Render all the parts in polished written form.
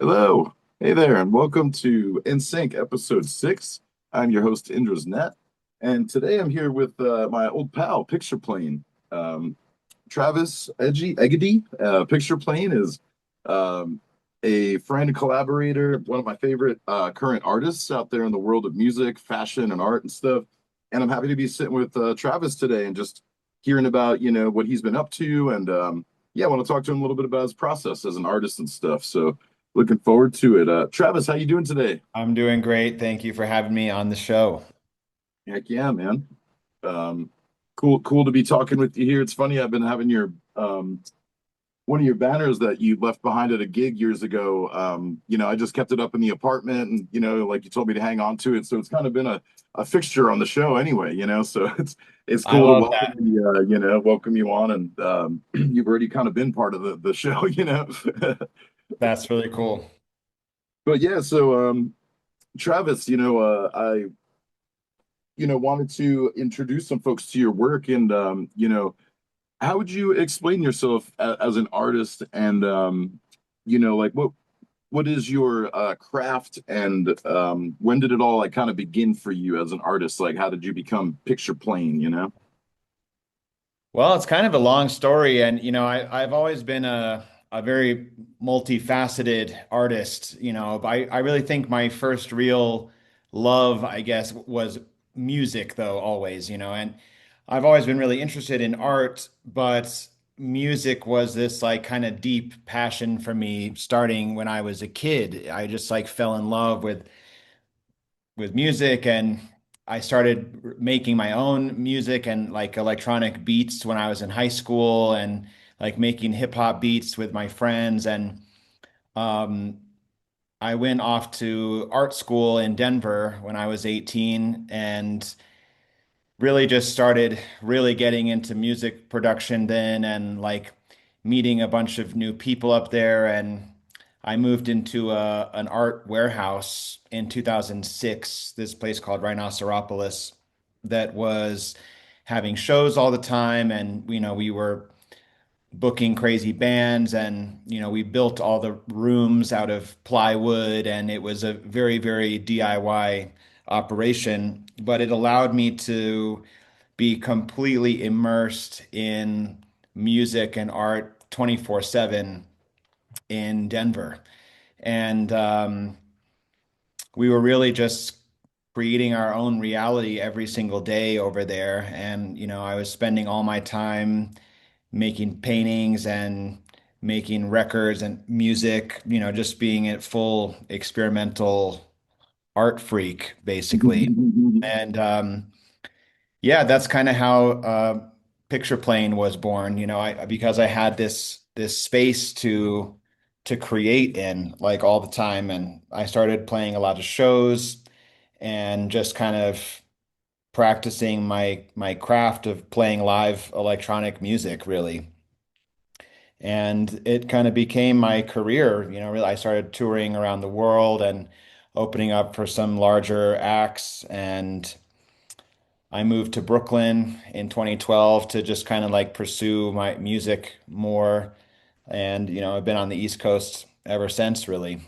Hello. Hey there, and welcome to NSYNC episode 6. I'm your host, Indra's Net, and today I'm here with my old pal, Pictureplane. Um, Travis Egedy. Pictureplane is a friend and collaborator, one of my favorite current artists out there in the world of music, fashion, and art and stuff. And I'm happy to be sitting with Travis today and just hearing about, what he's been up to. And yeah, I want to talk to him a little bit about his process as an artist and stuff. So looking forward to it. Travis, how you doing today? I'm doing great. Thank you for having me on the show. Heck yeah, man. Um, cool to be talking with you here. It's funny, I've been having your one of your banners that you left behind at a gig years ago. I just kept it up in the apartment and, like you told me to hang on to it. So it's kind of been a fixture on the show anyway, so it's I cool to love welcome that. you, welcome you on. And you've already kind of been part of the show, That's really cool. But yeah, so Travis, I wanted to introduce some folks to your work. And how would you explain yourself as an artist? And like what is your craft? And when did it all like kind of begin for you as an artist? Like how did you become Pictureplane? Well, it's kind of a long story, and I've always been a very multifaceted artist. I really think my first real love, I guess, was music, though, always, and I've always been really interested in art, but music was this like kind of deep passion for me starting when I was a kid. I just like fell in love with music, and I started making my own music and like electronic beats when I was in high school, and like making hip hop beats with my friends. And um I went off to art school in Denver when I was 18, and really just started really getting into music production then, and like meeting a bunch of new people up there. And I moved into an art warehouse in 2006, this place called Rhinoceropolis, that was having shows all the time. And we were booking crazy bands, and we built all the rooms out of plywood, and it was a very, very DIY operation, but it allowed me to be completely immersed in music and art 24/7 in Denver. And we were really just creating our own reality every single day over there. And, I was spending all my time making paintings and making records and music, just being a full experimental art freak, basically. And yeah, that's kind of how Pictureplane was born. Because I had this space to create in like all the time, and I started playing a lot of shows and just kind of practicing my craft of playing live electronic music, really. And it kind of became my career. Really, I started touring around the world and opening up for some larger acts. And I moved to Brooklyn in 2012 to just kind of like pursue my music more. And, I've been on the East Coast ever since, really.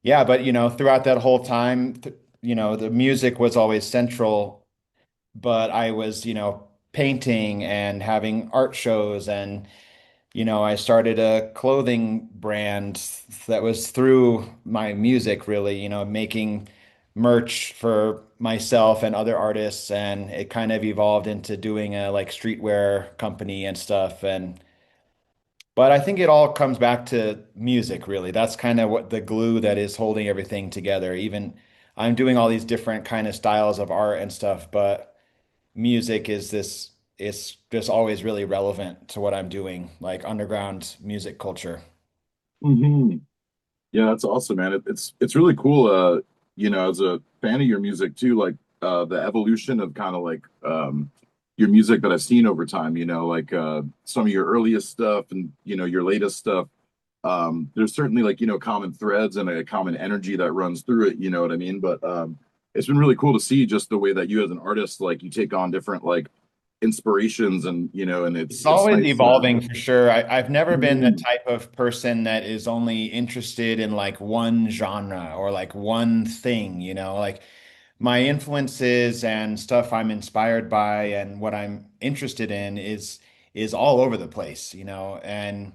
Yeah, but, throughout that whole time, the music was always central, but I was, painting and having art shows. And I started a clothing brand that was through my music, really, making merch for myself and other artists. And it kind of evolved into doing a like streetwear company and stuff. But I think it all comes back to music, really. That's kind of what the glue that is holding everything together. Even I'm doing all these different kind of styles of art and stuff, but music is this, it's just always really relevant to what I'm doing, like underground music culture. hmm Yeah, that's awesome, man. It's really cool. As a fan of your music too, like the evolution of kind of like your music that I've seen over time. Like some of your earliest stuff and your latest stuff. There's certainly like common threads and a common energy that runs through it. You know what I mean? But it's been really cool to see just the way that you as an artist like you take on different like inspirations, and and It's it's always nice to. evolving for sure. I've never been the Mhm. type of person that is only interested in like one genre or like one thing, like my influences and stuff I'm inspired by and what I'm interested in is all over the place, and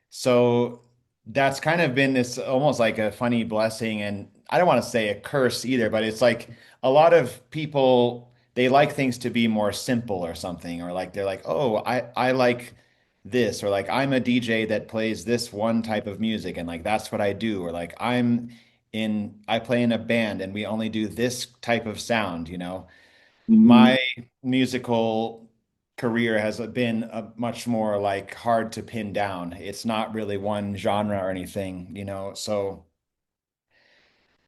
so that's kind of been this almost like a funny blessing. And I don't want to say a curse either, but it's like a lot of people, they like things to be more simple or something, or like they're like, oh, I like this, or like I'm a DJ that plays this one type of music and like that's what I do, or like I play in a band and we only do this type of sound. Mhm. My musical career has been a much more like hard to pin down. It's not really one genre or anything. So,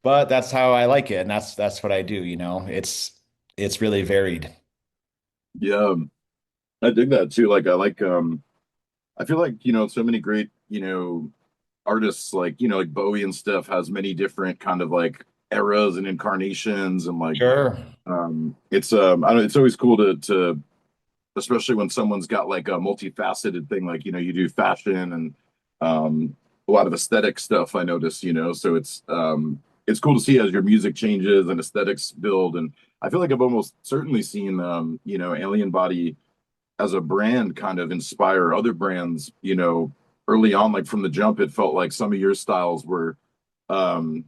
but that's how I like it, and that's what I do. It's really varied. Yeah, I dig that too. Like I like I feel like so many great artists, like like Bowie and stuff, has many different kind of like eras and incarnations, and like Sure. it's I don't it's always cool to especially when someone's got like a multifaceted thing, like you do fashion and a lot of aesthetic stuff. I notice, so it's cool to see as your music changes and aesthetics build. And I feel like I've almost certainly seen Alien Body as a brand kind of inspire other brands, early on. Like from the jump, it felt like some of your styles were um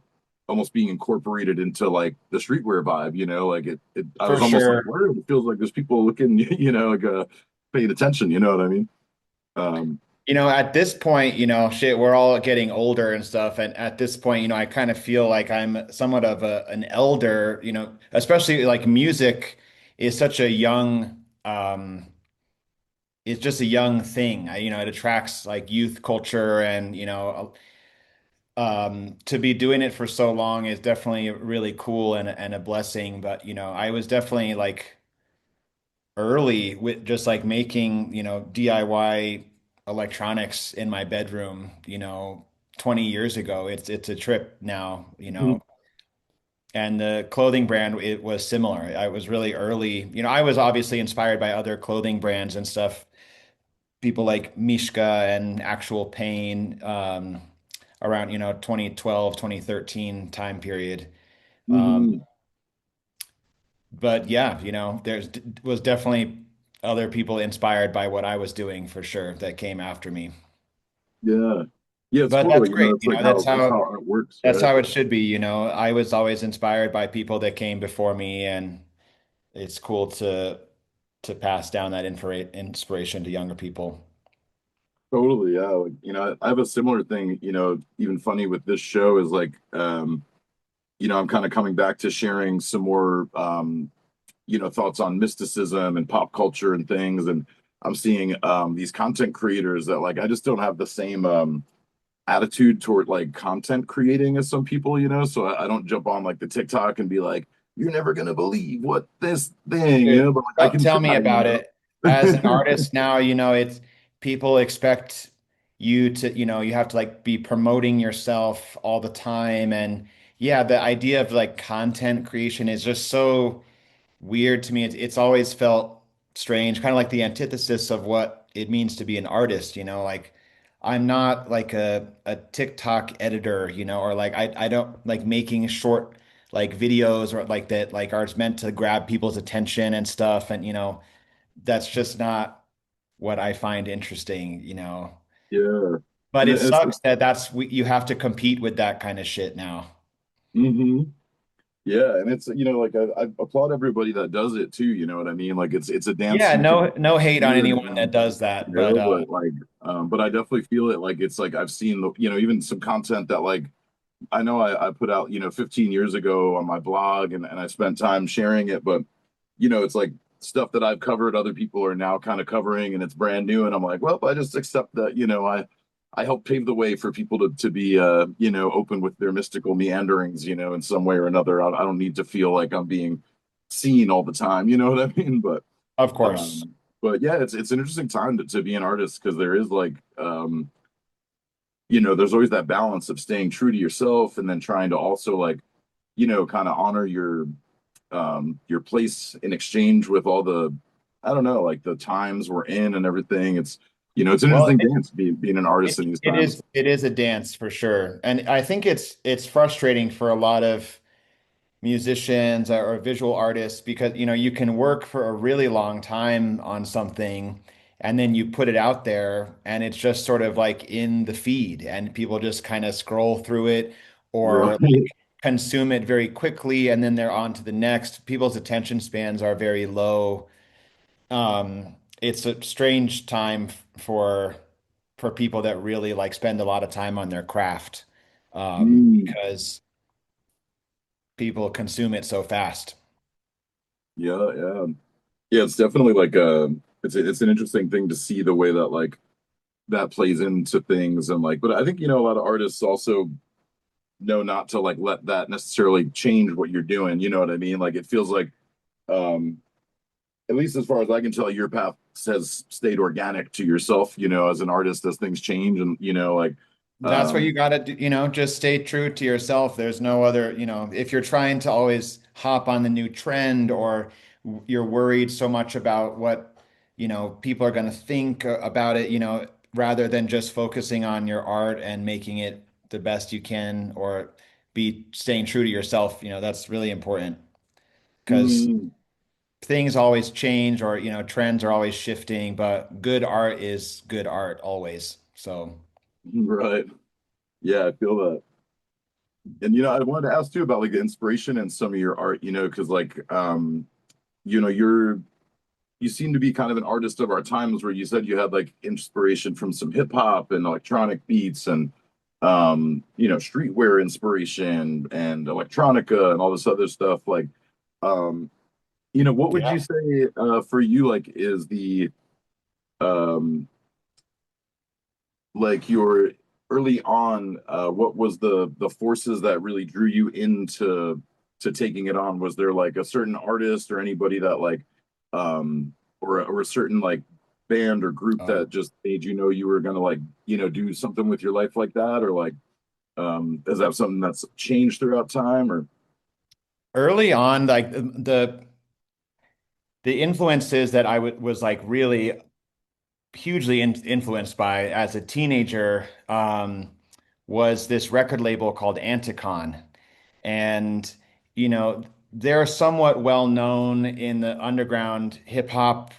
almost being incorporated into like the streetwear vibe, like it I For was almost like, sure. where it feels like there's people looking, like paying attention, you know what I mean? Um At this point, shit, we're all getting older and stuff. And at this point, I kind of feel like I'm somewhat of an elder, especially like music is such a young, it's just a young thing. It attracts like youth culture and, to be doing it for so long is definitely really cool and a blessing. But, I was definitely like early with just like making, DIY electronics in my bedroom, 20 years ago. It's a trip now. And the clothing brand, it was similar. I was really early. I was obviously inspired by other clothing brands and stuff, people like Mishka and Actual Pain, around, 2012, 2013 time period. Um, mhm. but yeah, there's was definitely other people inspired by what I was doing for sure that came after me. Yeah, yeah, it's But cool though, that's great. it's like that's how art works, That's right? how it should be. I was always inspired by people that came before me, and it's cool to pass down that inspiration to younger people. Totally, yeah. Like, I have a similar thing, even funny with this show is like I'm kind of coming back to sharing some more thoughts on mysticism and pop culture and things. And I'm seeing these content creators that like I just don't have the same attitude toward like content creating as some people, so I don't jump on like the TikTok and be like, you're never gonna believe what this thing, Dude, but like I can tell me try, about it. As an artist now, it's people expect you to, you have to like be promoting yourself all the time. And yeah, the idea of like content creation is just so weird to me. It's always felt strange, kind of like the antithesis of what it means to be an artist, like I'm not like a TikTok editor, or like I don't like making short like videos or like that like are meant to grab people's attention and stuff. And that's just not what I find interesting. yeah. But And it it's sucks that you have to compete with that kind of shit now. hmm yeah, and it's like I applaud everybody that does it too, you know what I mean? Like it's a dance Yeah, you can no hate on do, anyone that does that, but but like but I definitely feel it. Like it's like I've seen the even some content that like I know I put out 15 years ago on my blog, and I spent time sharing it, but it's like stuff that I've covered other people are now kind of covering, and it's brand new, and I'm like, well, I just accept that I help pave the way for people to be open with their mystical meanderings, in some way or another. I don't need to feel like I'm being seen all the time, you know what I mean? of course. um but yeah, it's an interesting time to be an artist, because there is like there's always that balance of staying true to yourself and then trying to also like kind of honor your place in exchange with all the I don't know, like the times we're in and everything. It's an Well, interesting dance being an artist in these times. it is a dance for sure. And I think it's frustrating for a lot of musicians or visual artists because you can work for a really long time on something and then you put it out there and it's just sort of like in the feed and people just kind of scroll through it or Right. consume it very quickly and then they're on to the next. People's attention spans are very low. It's a strange time for people that really like spend a lot of time on their craft Mm, because people consume it so fast. yeah, yeah. Yeah, it's definitely like it's an interesting thing to see the way that like that plays into things and like but I think a lot of artists also know not to like let that necessarily change what you're doing. You know what I mean? Like it feels like um at least as far as I can tell, your path has stayed organic to yourself, as an artist as things change and like That's what um you got to do, just stay true to yourself. There's no other, if you're trying to always hop on the new trend or you're worried so much about what, people are going to think about it, rather than just focusing on your art and making it the best you can or be staying true to yourself, that's really important because mm, things always change or, trends are always shifting, but good art is good art always. So, right. Yeah, I feel that. And I wanted to ask too about like the inspiration in some of your art, because like you seem to be kind of an artist of our times where you said you had like inspiration from some hip hop and electronic beats and streetwear inspiration and electronica and all this other stuff. Like um, what would you yeah. say for you like is the um like your early on what was the forces that really drew you into to taking it on? Was there like a certain artist or anybody that like or a certain like band or group Oh. that just made you know you were gonna like do something with your life like that, or like is that something that's changed throughout time or Early on, like the influences that was like really hugely influenced by as a teenager was this record label called Anticon. And, they're somewhat well known in the underground hip hop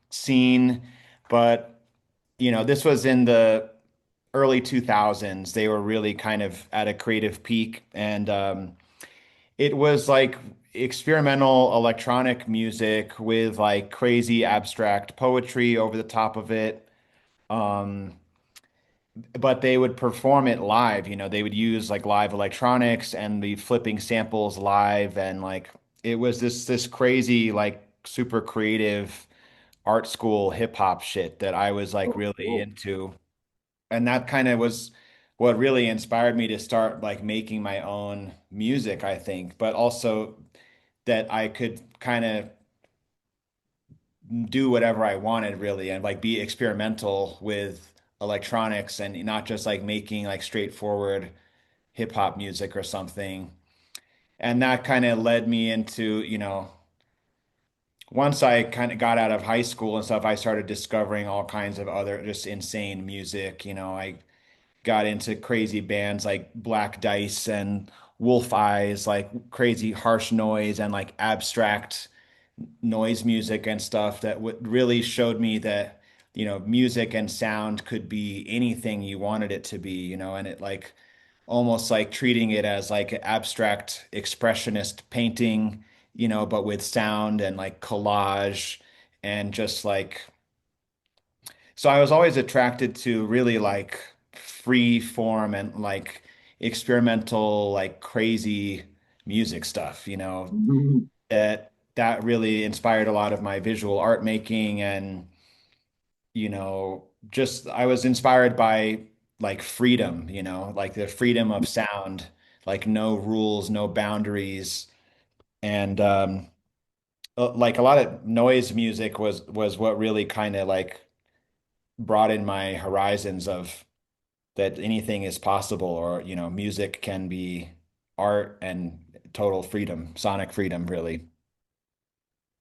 scene, but, this was in the early 2000s. They were really kind of at a creative peak. And it was like experimental electronic music with like crazy abstract poetry over the top of it. Um, but they would perform it live, they would use like live electronics and be flipping samples live and like it was this crazy like super creative art school hip hop shit that I was like oh, really cool. into. And that kind of was what really inspired me to start like making my own music, I think, but also that I could kind of do whatever I wanted really and like be experimental with electronics and not just like making like straightforward hip hop music or something. And that kind of led me into, once I kind of got out of high school and stuff, I started discovering all kinds of other just insane music. I got into crazy bands like Black Dice and Wolf Eyes, like crazy harsh noise and like abstract noise music and stuff that really showed me that, music and sound could be anything you wanted it to be, and it like almost like treating it as like an abstract expressionist painting, but with sound and like collage and just like so I was always attracted to really like free form and like experimental, like crazy music stuff, that really inspired a lot of my visual art making and, just I was inspired by like freedom, like the freedom of sound, like no rules, no boundaries. And like a lot of noise music was what really kind of like broadened my horizons of that anything is possible or music can be art and total freedom, sonic freedom really.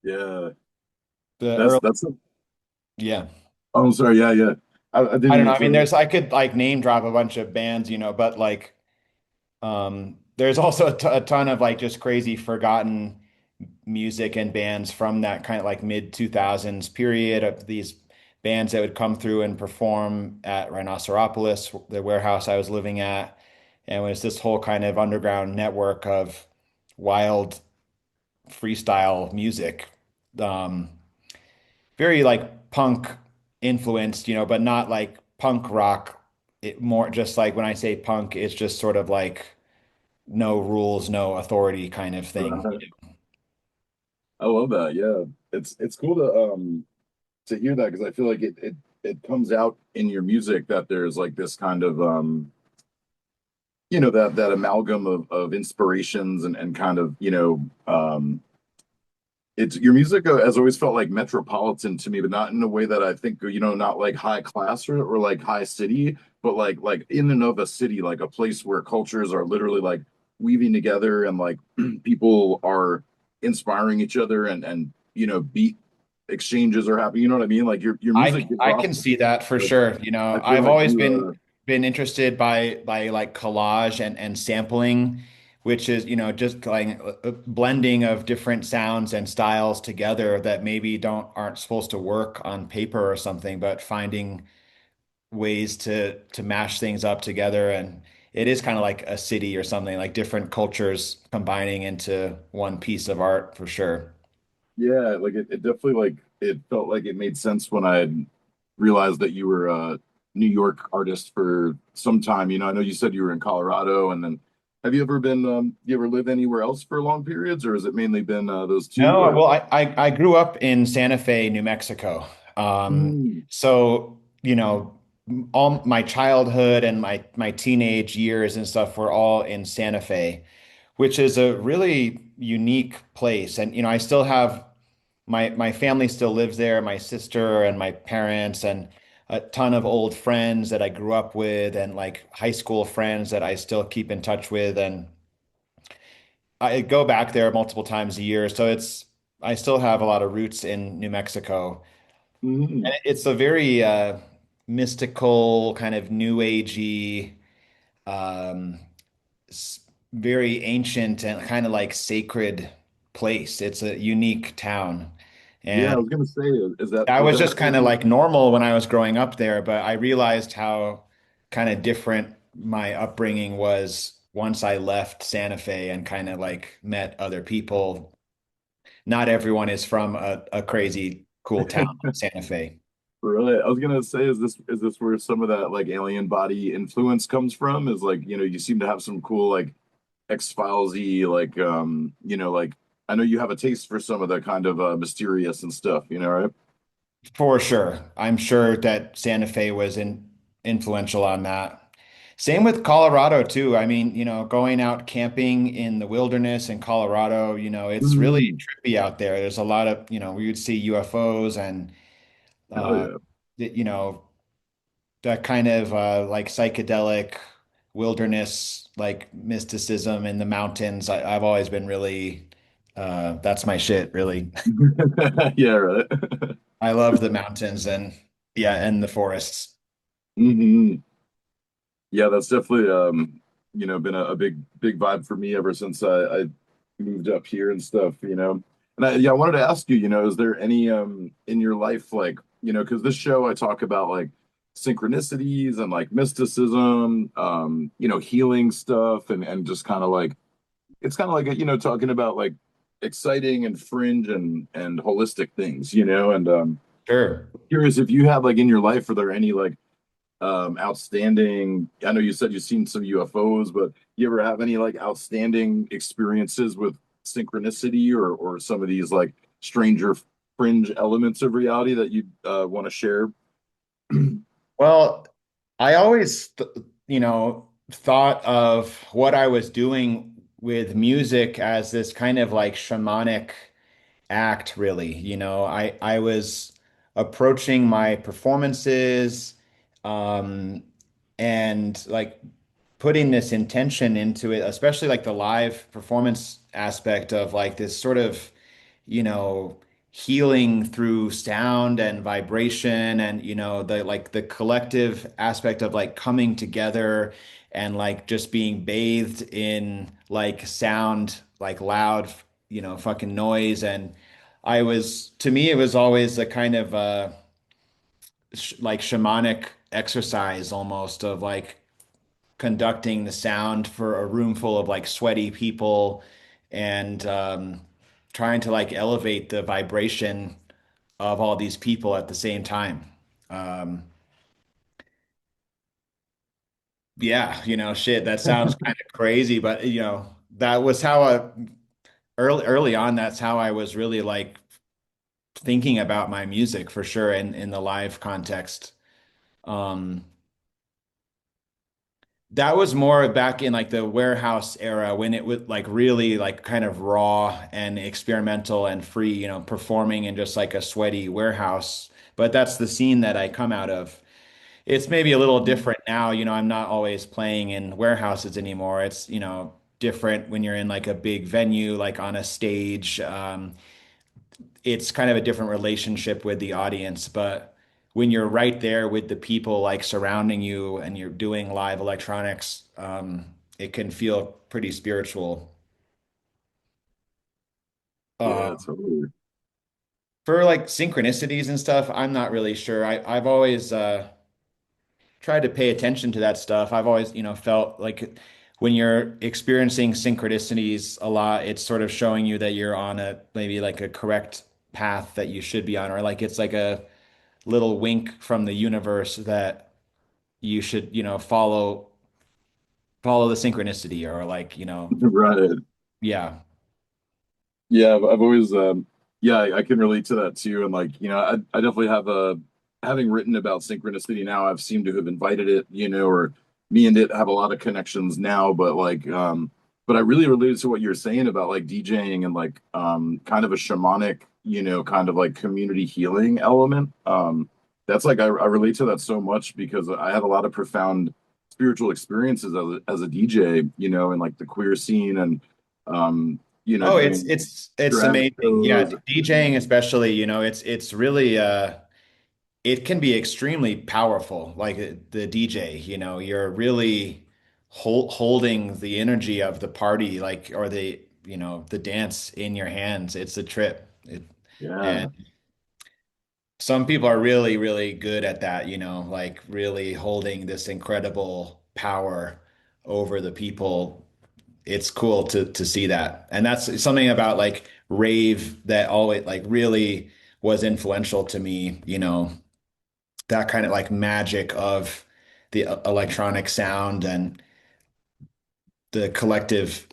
Yeah. The That's early, that's. A, yeah. oh, I'm sorry. Yeah, yeah. I I didn't don't know. mean I mean, to. I could like name drop a bunch of bands, but like, there's also a ton of like just crazy forgotten music and bands from that kind of like mid 2000s period of these bands that would come through and perform at Rhinoceropolis, the warehouse I was living at. And it was this whole kind of underground network of wild freestyle music. Um, Very like punk influenced, but not like punk rock. It more just like when I say punk, it's just sort of like no rules, no authority kind of thing. I love that. Yeah, it's cool to hear that because I feel like it comes out in your music that there's like this kind of that amalgam of inspirations and kind of it's your music has always felt like metropolitan to me, but not in a way that I think not like high class or like high city, but like in and of a city, like a place where cultures are literally like weaving together and like people are inspiring each other and beat exchanges are happening. You know what I mean? Like your music gives I off can see that for like sure. I feel I've like always you been interested by like collage and sampling, which is, just like a blending of different sounds and styles together that maybe don't aren't supposed to work on paper or something, but finding ways to mash things up together. And it is kind of like a city or something, like different cultures combining into one piece of art for sure. yeah, like it definitely like it felt like it made sense when I had realized that you were a New York artist for some time. I know you said you were in Colorado, and then have you ever been you ever lived anywhere else for long periods, or has it mainly been those two? No, Or well, I grew up in Santa Fe, New Mexico. mm, So, all my childhood and my teenage years and stuff were all in Santa Fe, which is a really unique place. And, I still have my family still lives there, my sister and my parents and a ton of old friends that I grew up with and like high school friends that I still keep in touch with. And I go back there multiple times a year, so I still have a lot of roots in New Mexico. mm, And it's a very mystical, kind of new agey, um, very ancient and kind of like sacred place. It's a unique town. yeah, I And was gonna say, is that I is was that just kind of like normal when I was growing up there, but I realized how kind of different my upbringing was once I left Santa Fe and kind of like met other people. Not everyone is from a crazy cool town like Santa Fe. really? I was gonna say, is this where some of that like alien body influence comes from? Is like you seem to have some cool like X-Filesy, like like I know you have a taste for some of the kind of mysterious and stuff, right? For sure. I'm sure that Santa Fe was influential on that. Same with Colorado too. I mean, going out camping in the wilderness in Colorado, it's really Mm, trippy out there. There's a lot of, we would see UFOs and hell uh, yeah. you know, that kind of like psychedelic wilderness, like mysticism in the mountains. I've always been really, that's my shit, really. Yeah, right. I love the mountains and yeah, and the forests. hmm Yeah, that's definitely been a big vibe for me ever since I moved up here and stuff. And I wanted to ask you, is there any in your life like, because this show I talk about like synchronicities and like mysticism, healing stuff and just kind of like it's kind of like talking about like exciting and fringe and holistic things. And Sure. curious if you have like in your life, are there any like outstanding, I know you said you've seen some UFOs, but you ever have any like outstanding experiences with synchronicity or some of these like stranger fringe elements of reality that you want to share? Well, I always, thought of what I was doing with music as this kind of like shamanic act, really. I was approaching my performances, um, and like putting this intention into it, especially like the live performance aspect of like this sort of, you know, healing through sound and vibration and the collective aspect of like coming together and like just being bathed in like sound, like loud, fucking noise. And to me it was always a kind of like shamanic exercise almost of like conducting the sound for a room full of like sweaty people and trying to like elevate the vibration of all these people at the same time. Um, yeah, shit, that sounds kind of crazy, but that was how early on, that's how I was really like thinking about my music for sure in the live context. Um, That was more back in like the warehouse era when it was like really like kind of raw and experimental and free, performing in just like a sweaty warehouse. But that's the scene that I come out of. It's maybe a little different now, I'm not always playing in warehouses anymore. It's, different when you're in like a big venue, like on a stage. It's kind of a different relationship with the audience, but when you're right there with the people like surrounding you and you're doing live electronics, it can feel pretty spiritual. Uh, Yeah, totally. for like synchronicities and stuff, I'm not really sure. I've always tried to pay attention to that stuff. I've always, felt like when you're experiencing synchronicities a lot, it's sort of showing you that you're on a maybe like a correct path that you should be on, or like it's like a little wink from the universe that you should, follow the synchronicity or like, Right. yeah. Yeah, I've always yeah, I can relate to that too. And like, I definitely have a having written about synchronicity now, I've seemed to have invited it, or me and it have a lot of connections now, but like but I really related to what you're saying about like DJing and like kind of a shamanic, kind of like community healing element. That's like I relate to that so much because I have a lot of profound spiritual experiences as a DJ, in like the queer scene and Oh, it's doing it's it's drag amazing. Yeah, shows. DJing especially, it's really it can be extremely powerful. Like the DJ, you're really holding the energy of the party, like or the dance in your hands. It's a trip. And Yeah, some people are really, really good at that, like really holding this incredible power over the people. It's cool to see that. And that's something about like rave that always like really was influential to me, that kind of like magic of the electronic sound and the collective,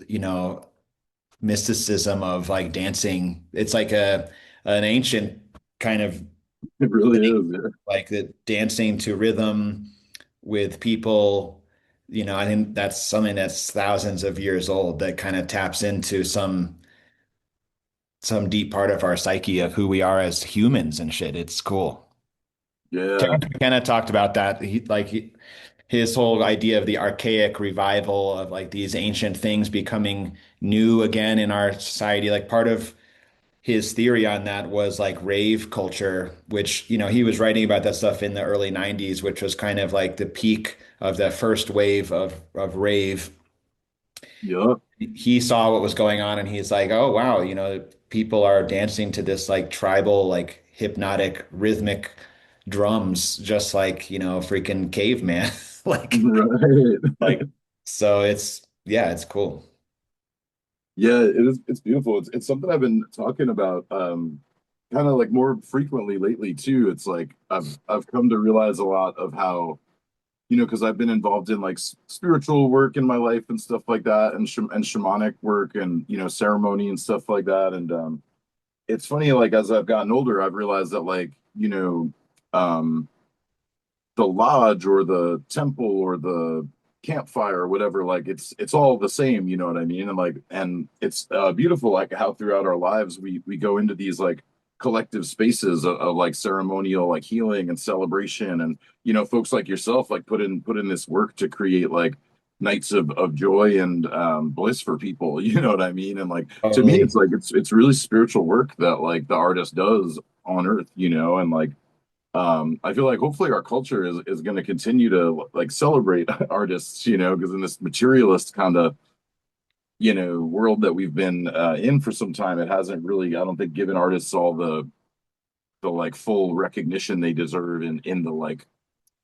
mysticism of like dancing. It's like a an ancient kind of it really thing, is. Yeah. like the dancing to rhythm with people. I think that's something that's thousands of years old that kind of taps into some deep part of our psyche of who we are as humans and shit. It's cool. Yeah. Terrence McKenna talked about that. His whole idea of the archaic revival of like these ancient things becoming new again in our society. Like part of his theory on that was like rave culture, which, he was writing about that stuff in the early 90s, which was kind of like the peak of the first wave of rave. Yeah. He saw what was going on and he's like, oh wow, people are dancing to this like tribal, like hypnotic, rhythmic drums, just like, freaking caveman. Like, Right. like, so yeah, it's cool. Yeah, it is. It's beautiful. It's something I've been talking about, kind of like more frequently lately too. It's like I've come to realize a lot of how, because I've been involved in like spiritual work in my life and stuff like that, and shamanic work and ceremony and stuff like that. And it's funny, like as I've gotten older, I've realized that like um, the lodge or the temple or the campfire or whatever, like it's all the same, you know what I mean? And like and it's beautiful like how throughout our lives we go into these like collective spaces of like ceremonial like healing and celebration, and folks like yourself like put in this work to create like nights of joy and bliss for people. You know what I mean? And like to me, Totally. it's like it's really spiritual work that like the artist does on Earth. You know, and like I feel like hopefully our culture is going to continue to like celebrate artists. You know, because in this materialist kind of world that we've been in for some time, it hasn't really, I don't think, given artists all the like full recognition they deserve in the like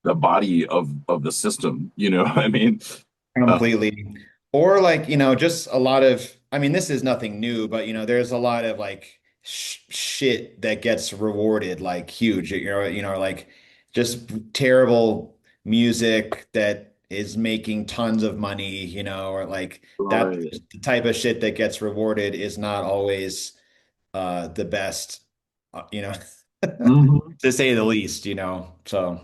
the body of the system. You know what I mean? Uh, Completely. Or like, just a lot of, I mean, this is nothing new, but there's a lot of like shit that gets rewarded like huge, like just terrible music that is making tons of money, or like that right. the type of shit that gets rewarded is not always the best, you know, Mhm. to say the least, so,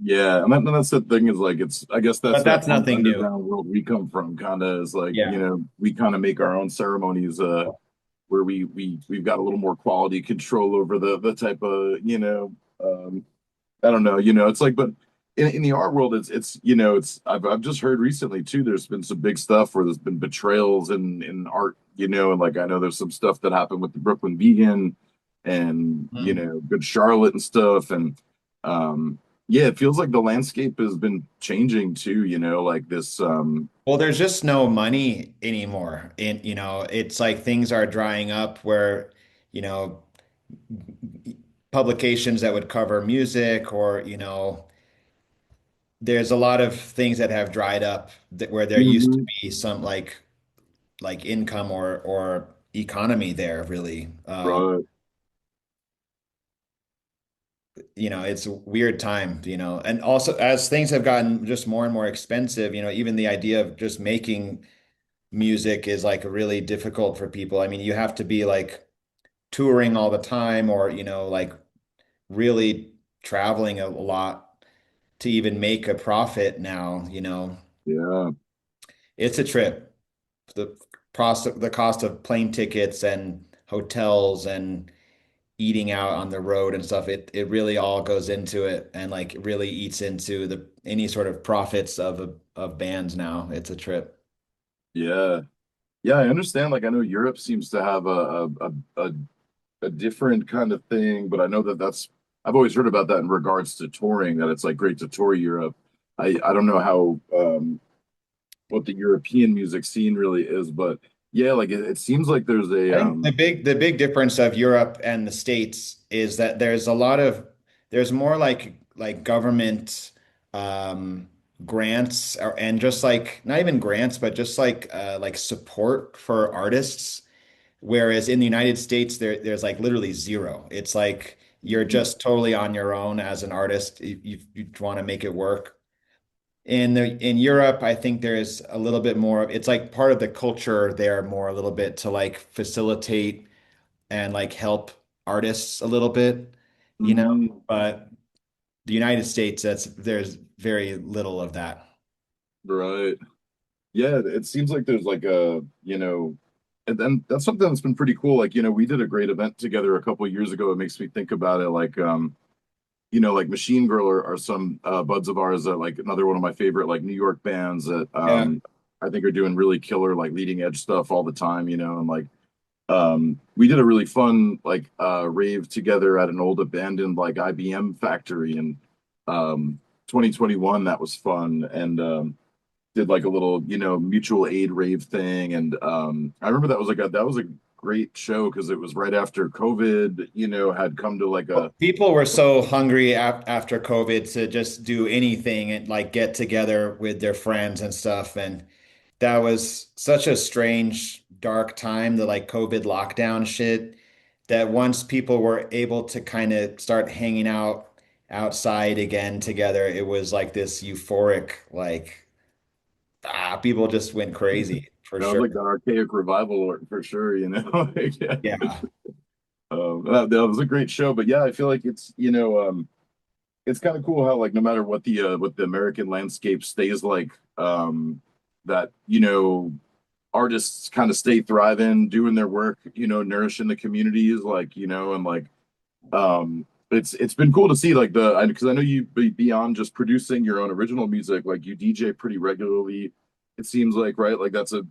Yeah, and that's the thing is like I guess that's but that that's punk nothing new. underground world we come from kind of is like, Yeah. we kind of make our own ceremonies where we've got a little more quality control over the type of, I don't know, it's like but in the art world it's it's I've just heard recently too there's been some big stuff where there's been betrayals in art, and like I know there's some stuff that happened with the Brooklyn Vegan and Mm. Good Charlotte and stuff and yeah, it feels like the landscape has been changing too, like this Well, there's just no money anymore. It's like things are drying up where, you know, publications that would cover music or, there's a lot of things that have dried up where there used to mhm, be some like income or economy there really. right. It's a weird time, and also as things have gotten just more and more expensive, even the idea of just making music is like really difficult for people. I mean, you have to be like touring all the time or, like really traveling a lot to even make a profit now. Yeah. It's a trip. The cost of plane tickets and hotels and eating out on the road and stuff, it really all goes into it and like really eats into the any sort of profits of bands now. It's a trip. Yeah. Yeah, I understand. Like, I know Europe seems to have a different kind of thing, but I know I've always heard about that in regards to touring, that it's like great to tour Europe. I don't know how what the European music scene really is, but yeah, like it seems like there's I a think the big difference of Europe and the States is that there's more like government um grants and just like not even grants but just like support for artists, whereas in the United States there's like literally zero. It's like you're just totally on your own as an artist. You want to make it work. In Europe, I think there's a little bit more it's like part of the culture there more a little bit to like facilitate and like help artists a little bit, you know, Mhm. but the United States, there's very little of that. Right. Yeah, it seems like there's like and then that's something that's been pretty cool. Like, we did a great event together a couple of years ago. It makes me think about it like like Machine Girl are some buds of ours that like another one of my favorite like New York bands that Yeah. I think are doing really killer like leading edge stuff all the time, and like we did a really fun like rave together at an old abandoned like IBM factory in 2021. That was fun and did like a little mutual aid rave thing and I remember that was a great show because it was right after COVID had come to like a People were so hungry after COVID to just do anything and like get together with their friends and stuff. And that was such a strange, dark time, the like COVID lockdown shit, that once people were able to kind of start hanging out outside again together, it was like this euphoric, like, people just went crazy for that was sure. like the archaic revival for sure, Like, yeah. Yeah. That was a great show, but yeah, I feel like it's kind of cool how like no matter what the American landscape stays like, that artists kind of stay thriving, doing their work, nourishing the communities, like and like it's been cool to see like because I know you beyond just producing your own original music, like you DJ pretty regularly. it seems like, right? Like that's a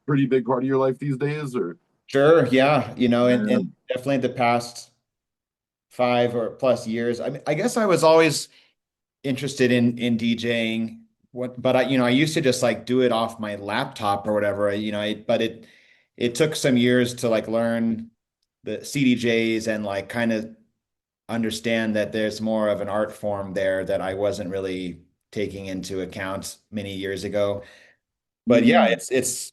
pretty big part of your life these days, or Sure, yeah, and man. definitely the past 5 or plus years. I mean, I guess I was always interested in DJing. But I used to just like do it off my laptop or whatever. But it took some years to like learn the CDJs and like kind of understand that there's more of an art form there that I wasn't really taking into account many years ago. But yeah, Mm,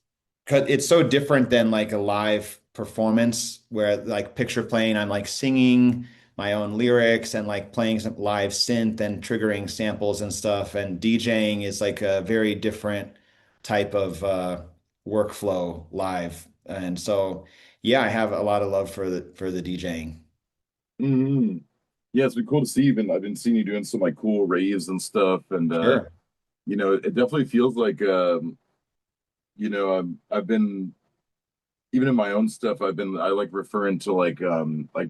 it's so different than like a live performance where like picture playing, I'm like singing my own lyrics and like playing some live synth and triggering samples and stuff. And DJing is like a very different type of workflow live. And so yeah, I have a lot of love for the DJing. mm. Yeah, it's been cool to see. Even I've been seeing you doing some like cool raves and stuff, and Sure. it definitely feels like I've been even in my own stuff. I like referring to like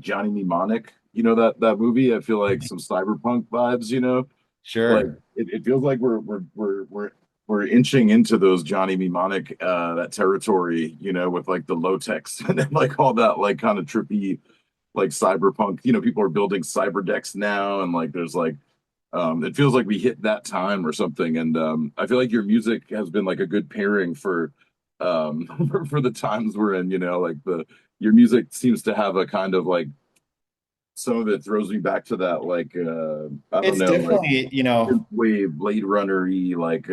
Johnny Mnemonic. You know that movie. I feel like some cyberpunk vibes. Like Sure. it feels like we're inching into those Johnny Mnemonic that territory. With like the low techs and then like all that like kind of trippy like cyberpunk. People are building cyber decks now, and like there's like it feels like we hit that time or something. And I feel like your music has been like a good pairing for for the times we're in. Like the your music seems to have a kind of like some of it throws me back to that like I don't It's know like definitely, wave Blade Runner-y like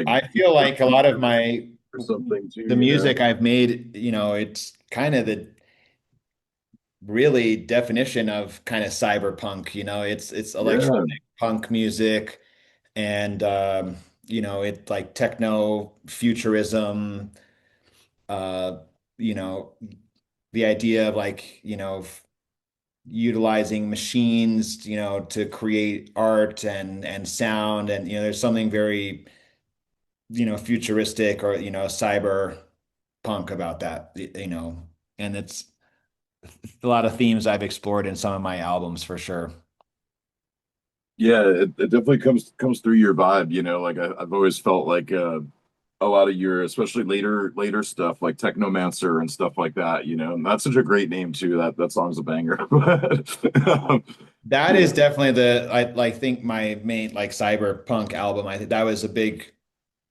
I feel like a lot of my or something too. the music I've made, it's kind of the really definition of kind of cyberpunk, it's Yeah. electronic punk music and it's like techno futurism, uh, you know, the idea of like, utilizing machines, to create art and sound and there's something very, futuristic or, cyber punk about that, and it's a lot of themes I've explored in some of my albums for sure. Yeah, it definitely comes through your vibe, like I've always felt like a lot of your especially later stuff like Technomancer and stuff like that, and that's such a great name too. That song's a banger. But That yeah. is definitely I like think my main like cyberpunk album. I think that was a big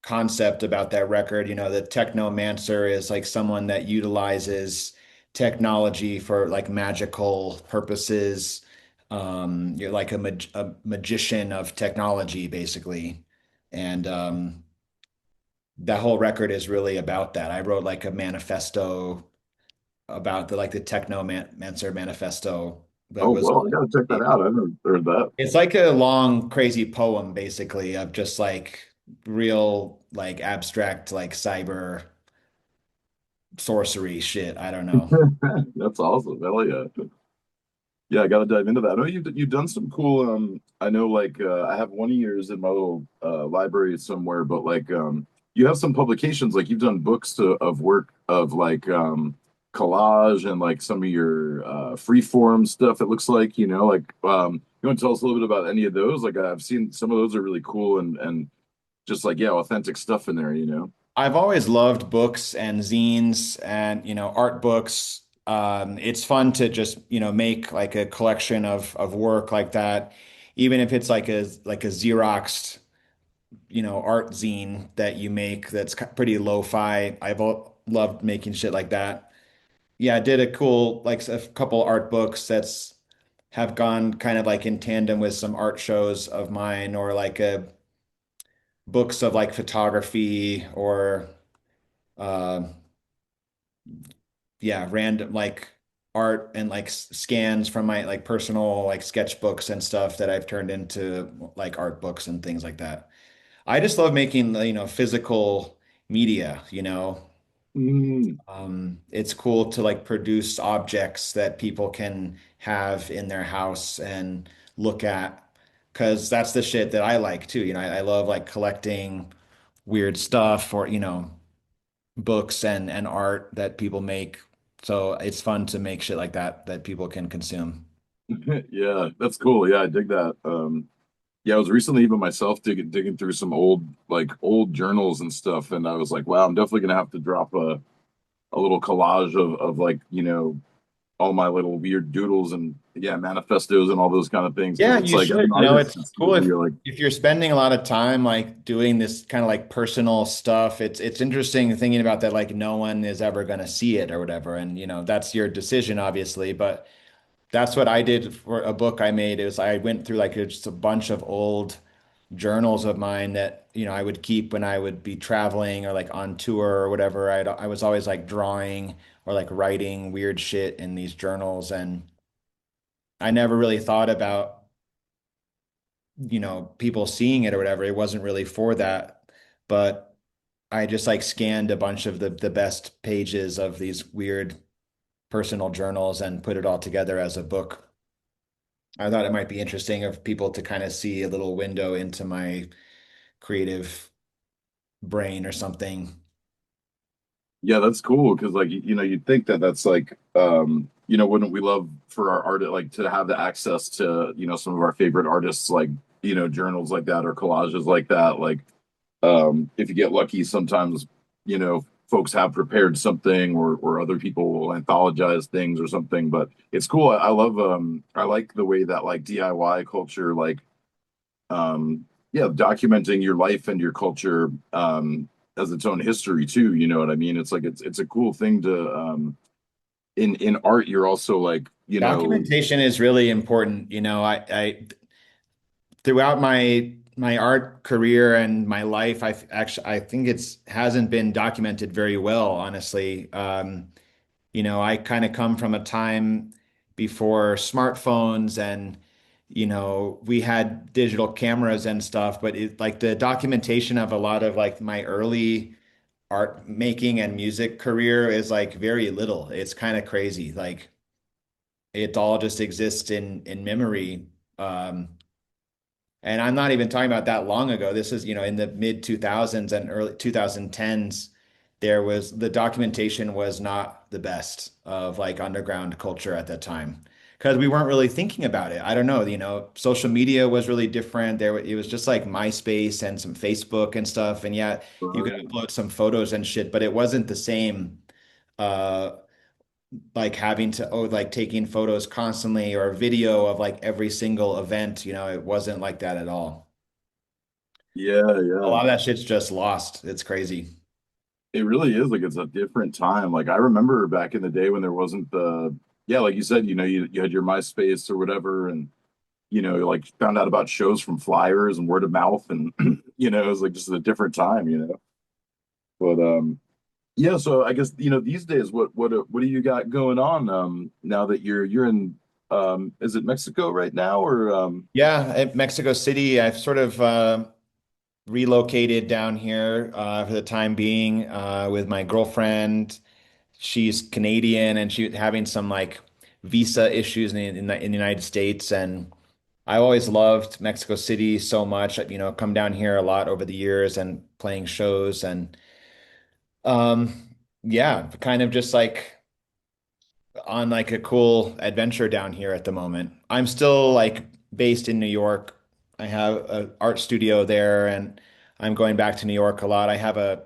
concept about that record. The Technomancer is like someone that utilizes technology for like magical purposes. You're like a magician of technology, basically. And that whole record is really about that. I wrote like a manifesto about the Technomancer manifesto that Oh was well, I gotta check that out. I haven't heard that. it's like a long, crazy poem, basically, of just like real, like abstract, like cyber sorcery shit. I don't know. That's awesome. Hell yeah. Yeah, I gotta dive into that. I know you've done some cool I know like I have one of yours in my little library somewhere, but like you have some publications, like you've done books of work of like collage and like some of your free form stuff, it looks like, like you want to tell us a little bit about any of those? Like I've seen some of those are really cool and just like yeah, authentic stuff in there. I've always loved books and zines and, art books. It's fun to just, make like a collection of work like that, even if it's like a Xeroxed, art zine that you make that's pretty lo-fi. Loved making shit like that. Yeah, I did a cool like a couple art books that's have gone kind of like in tandem with some art shows of mine or like books of like photography or uh yeah, random like art and like scans from my like personal like sketchbooks and stuff that I've turned into like art books and things like that. I just love making, physical media, Mm. It's cool to like produce objects that people can have in their house and look at because that's the shit that I like too. I love like collecting weird stuff or, books and art that people make. So it's fun to make shit like that that people can consume. Yeah, that's cool. Yeah, I dig that. Yeah, I was recently even myself digging through some old journals and stuff, and I was like, wow, I'm definitely gonna have to drop a little collage of like, all my little weird doodles and yeah, manifestos and all those kind of things because Yeah, it's you like as should. an You know, artist, it's it's cool you're like, if you're spending a lot of time like doing this kind of like personal stuff. It's interesting thinking about that like no one is ever going to see it or whatever. And you know, that's your decision obviously, but that's what I did for a book I made. It was I went through like just a bunch of old journals of mine that, you know, I would keep when I would be traveling or like on tour or whatever. I was always like drawing or like writing weird shit in these journals and I never really thought about you know, people seeing it or whatever. It wasn't really for that. But I just like scanned a bunch of the best pages of these weird personal journals and put it all together as a book. I thought it might be interesting of people to kind of see a little window into my creative brain or something. yeah, that's cool because like you'd think that that's like wouldn't we love for our art like to have the access to some of our favorite artists like journals like that or collages like that like if you get lucky sometimes folks have prepared something or other people will anthologize things or something but it's cool. I love I like the way that like DIY culture like yeah, documenting your life and your culture as its own history too, you know what I mean? It's like it's a cool thing to in art you're also like, Documentation is really important. You know, I throughout my art career and my life, I think it's hasn't been documented very well, honestly. You know, I kind of come from a time before smartphones and, you know, we had digital cameras and stuff, but it like the documentation of a lot of like my early art making and music career is like very little. It's kind of crazy. Like it all just exists in memory. And I'm not even talking about that long ago. This is, you know, in the mid 2000s and early 2010s, there was the documentation was not the best of like underground culture at that time because we weren't really thinking about it. I don't know, you know, social media was really different. It was just like MySpace and some Facebook and stuff. And yeah, you could right. upload some photos and shit, but it wasn't the same. Uh, like having to like taking photos constantly or video of like every single event, you know, it wasn't like that at all. Yeah, A yeah. lot of that shit's just lost. It's crazy. It really is like it's a different time. Like I remember back in the day when there wasn't the yeah, like you said, you had your MySpace or whatever and like found out about shows from flyers and word of mouth and it was like just a different time. But yeah, so I guess these days what do you got going on now that you're in is it Mexico right now or Yeah, at Mexico City, I've sort of relocated down here for the time being with my girlfriend. She's Canadian and she having some like visa issues in the United States. And I always loved Mexico City so much. You know, come down here a lot over the years and playing shows and yeah, kind of just like on like a cool adventure down here at the moment. I'm still like based in New York. I have an art studio there and I'm going back to New York a lot. I have a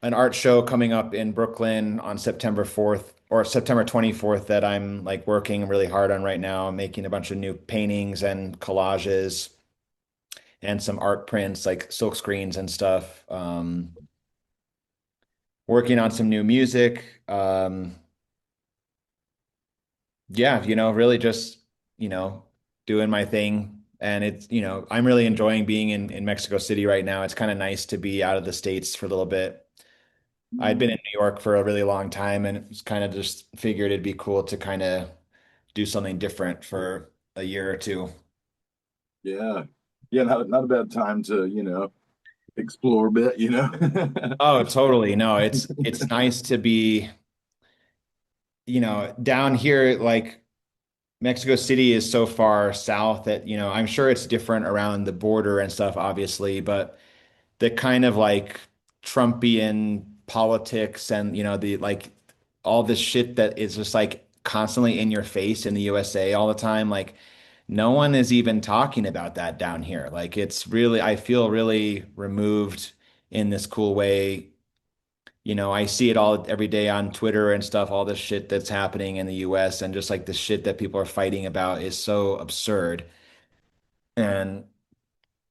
an art show coming up in Brooklyn on September 4th or September 24th that I'm like working really hard on right now. I'm making a bunch of new paintings and collages and some art prints like silk screens and stuff. Working on some new music. Yeah, you know, really just, you know, doing my thing. And it's, you know, I'm really enjoying being in Mexico City right now. It's kind of nice to be out of the States for a little bit. I'd been in New York for a really long time and it was kind of just figured it'd be cool to kind of do something different for a year or two. yeah. Yeah, not a bad time to, explore a bit. Oh, totally. No, it's nice to be, you know, down here like Mexico City is so far south that, you know, I'm sure it's different around the border and stuff, obviously, but the kind of like Trumpian politics and you know the like all this shit that is just like constantly in your face in the USA all the time like no one is even talking about that down here. Like it's really, I feel really removed in this cool way. I see it all every day on Twitter and stuff, all this shit that's happening in the US and just like the shit that people are fighting about is so absurd. And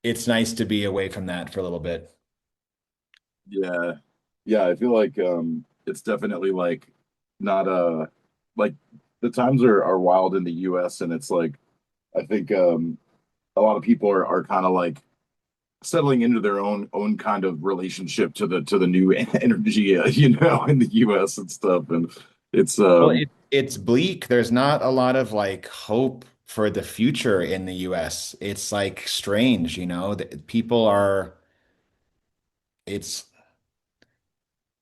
it's nice to be away from that for a little bit. Yeah. Yeah, I feel like it's definitely like not like the times are wild in the US, and it's like I think a lot of people are kind of like settling into their own kind of relationship to the new energy, in the US and stuff. And it's Well, it's bleak. There's not a lot of like hope for the future in the US. It's like strange, that people are, it's,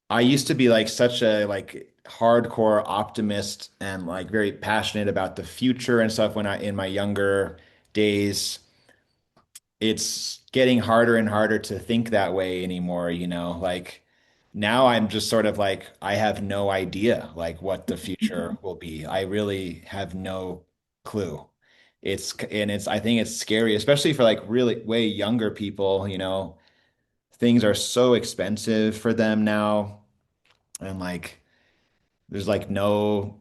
I used to be like such a like hardcore optimist and like very passionate about the future and stuff when I in my younger days. It's getting harder and harder to think that way anymore, like now I'm just sort of like I have no idea like what the future will be. I really have no clue. It's I think it's scary, especially for like really way younger people, things are so expensive for them now and like there's like no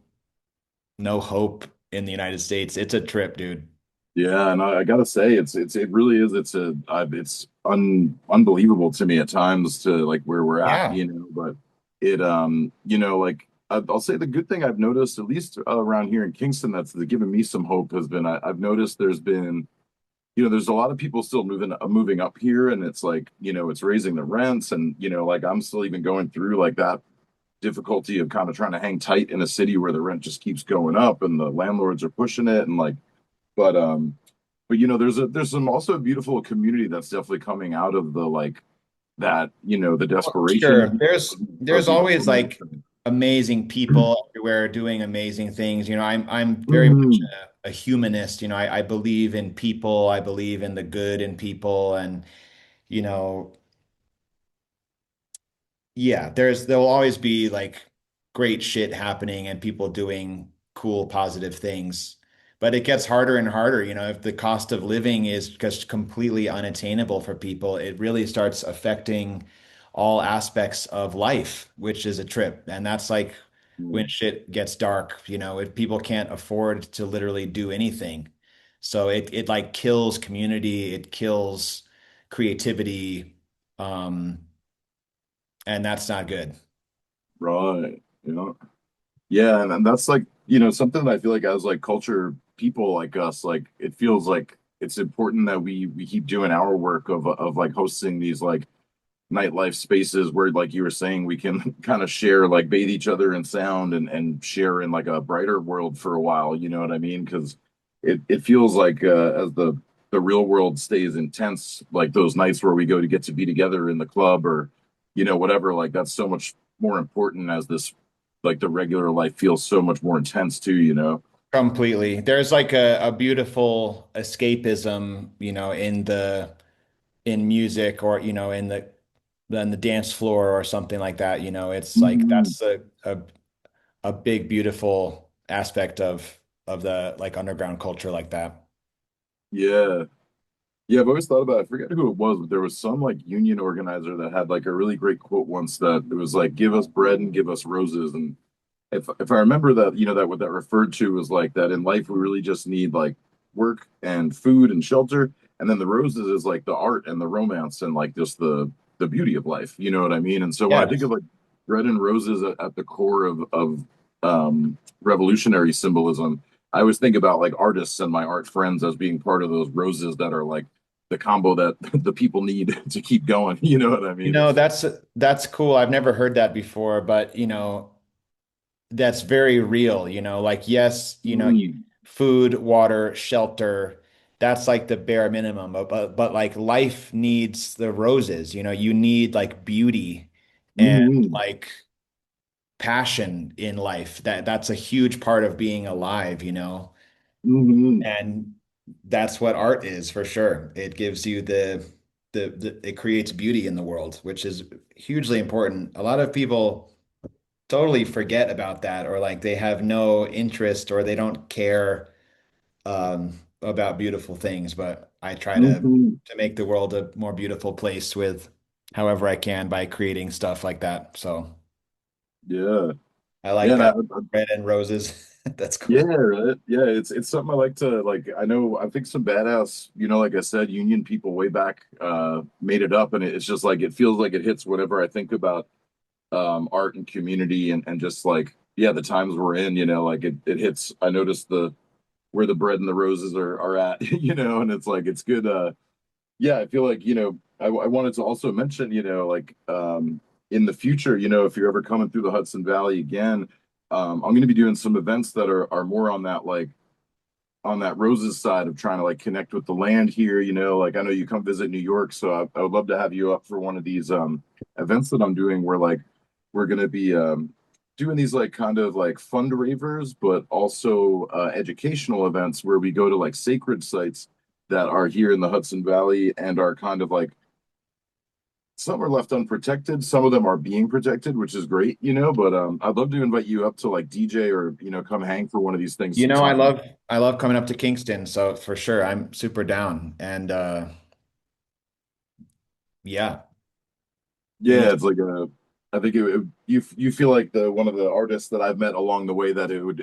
hope in the United States. It's a trip, dude. Yeah, and I gotta say, it really is. It's unbelievable to me at times to like where we're at, Yeah. But like I'll say the good thing I've noticed, at least around here in Kingston, that's given me some hope has been I've noticed there's been, there's a lot of people still moving up here, and it's like, it's raising the rents, and like I'm still even going through like that difficulty of kind of trying to hang tight in a city where the rent just keeps going up and the landlords are pushing it, and like but there's some also beautiful community that's definitely coming out of the like that, the Sure. desperation of There's the always economy. like amazing people everywhere doing amazing things. I'm very much Mhm. a humanist. I believe in people. I believe in the good in people, and you know, yeah, there'll always be like great shit happening and people doing cool, positive things. But it gets harder and harder, if the cost of living is just completely unattainable for people, it really starts affecting all aspects of life, which is a trip. And that's like when shit gets dark, if people can't afford to literally do anything. So it like kills community, it kills creativity. And that's not good. Right. Yeah, and that's like, something that I feel like as like culture people like us, like it feels like it's important that we keep doing our work of like hosting these like nightlife spaces where, like you were saying, we can kind of share, like bathe each other in sound and share in like a brighter world for a while. You know what I mean? Because it feels like as the real world stays intense, like those nights where we go to get to be together in the club or whatever, like that's so much more important as this like the regular life feels so much more intense too. Completely. There's like a beautiful escapism, in music or, in the dance floor or something like that. It's like Mhm. that's a big, beautiful aspect of the like underground culture like that. Yeah. Yeah, I've always thought about it. I forget who it was, but there was some like union organizer that had like a really great quote once that it was like, "Give us bread and give us roses." And if I remember that, that what that referred to was like that in life we really just need like work and food and shelter, and then the roses is like the art and the romance and like just the beauty of life. You know what I mean? And so when I think Yes. of like bread and roses at the core of revolutionary symbolism, I always think about like artists and my art friends as being part of those roses that are like the combo that the people need to keep going. You know what I You mean? know, that's cool. I've never heard that before, but that's very real, like yes, Mm, food, water, shelter, that's like the bare minimum. But like life needs the roses, you need like beauty and mm, like passion in life. That's a huge part of being alive, mm, and that's what art is for sure. It gives you it creates beauty in the world, which is hugely important. A lot of people totally forget about that or like they have no interest or they don't care about beautiful things, but I try Mhm. to make the world a more beautiful place with however I can by creating stuff like that. So Yeah. I Yeah, like and red and roses. That's yeah, cool. right. Yeah, it's something I like to like. I think some badass, like I said, union people way back made it up, and it's just like it feels like it hits whenever I think about art and community and just like yeah, the times we're in, like it hits. I noticed the where the bread and the roses are at, and it's like it's good. Yeah, I feel like, I wanted to also mention, like in the future, if you're ever coming through the Hudson Valley again, I'm going to be doing some events that are more on that like on that roses side of trying to like connect with the land here, like I know you come visit New York, so I would love to have you up for one of these events that I'm doing where like we're going to be doing these like kind of like fundraisers, but also educational events where we go to like sacred sites that are here in the Hudson Valley and are kind of like some are left unprotected, some of them are being protected, which is great, but I'd love to invite you up to like DJ or come hang for one of these things You know, sometime. I love coming up to Kingston, so for sure I'm super down. And yeah, Yeah, anytime. it's like a. I think you feel like the one of the artists that I've met along the way that it would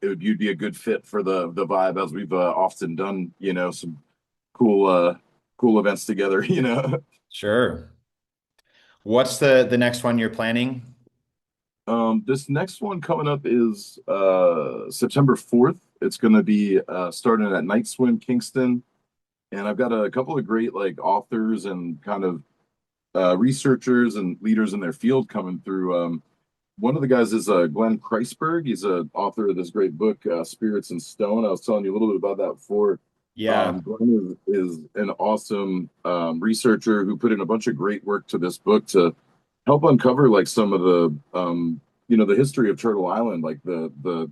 you'd be a good fit for the vibe as we've often done some cool cool events together. Sure. What's the next one you're planning? This next one coming up is September 4th. It's going to be starting at Night Swim Kingston, and I've got a couple of great like authors and kind of researchers and leaders in their field coming through. One of the guys is Glenn Kreisberg. He's an author of this great book, Spirits in Stone. I was telling you a little bit about that before. Yeah. Glenn is an awesome researcher who put in a bunch of great work to this book to help uncover like some of the the history of Turtle Island, like the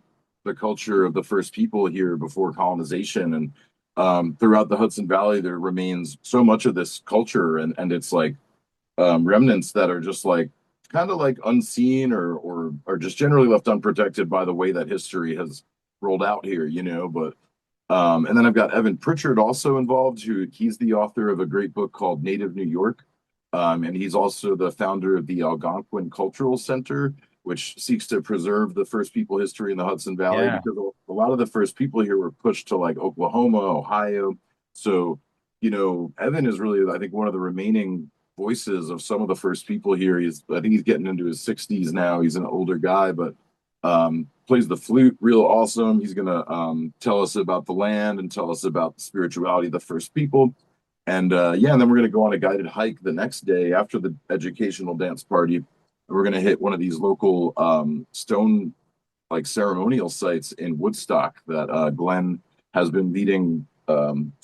culture of the first people here before colonization, and throughout the Hudson Valley, there remains so much of this culture, and it's like remnants that are just like kind of like unseen or just generally left unprotected by the way that history has rolled out here, But and then I've got Evan Pritchard also involved, who he's the author of a great book called Native New York. And he's also the founder of the Algonquin Cultural Center, which seeks to preserve the first people history in the Hudson Valley Yeah. because a lot of the first people here were pushed to like Oklahoma, Ohio. So, Evan is really, I think, one of the remaining voices of some of the first people here. I think he's getting into his 60s now. He's an older guy, but plays the flute real awesome. He's going to tell us about the land and tell us about the spirituality of the first people. And yeah, and then we're going to go on a guided hike the next day after the educational dance party. And we're going to hit one of these local stone like ceremonial sites in Woodstock that Glenn has been leading